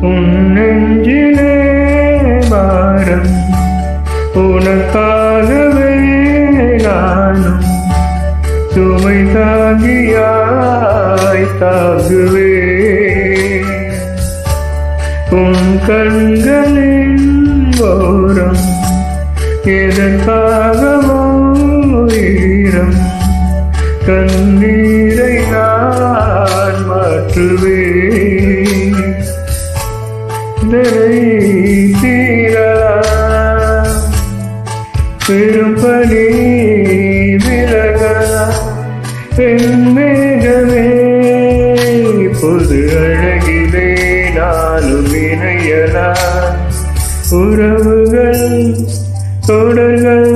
உன் நெஞ்சிலே பாரம் உனக்காகவே நானும் சுமை தாங்கியாய் தாங்குவே உன் கண்களின் ஓரம் எதற்காகவோ ஈரம் கண்ணீரை நான் மாற்றுவேன் தீரலாம் பெரும் பணி விலகலாம் என் மேகமே பொது அழகிலே நானும் இணையலாம் உறவுகள் தொடர்கள்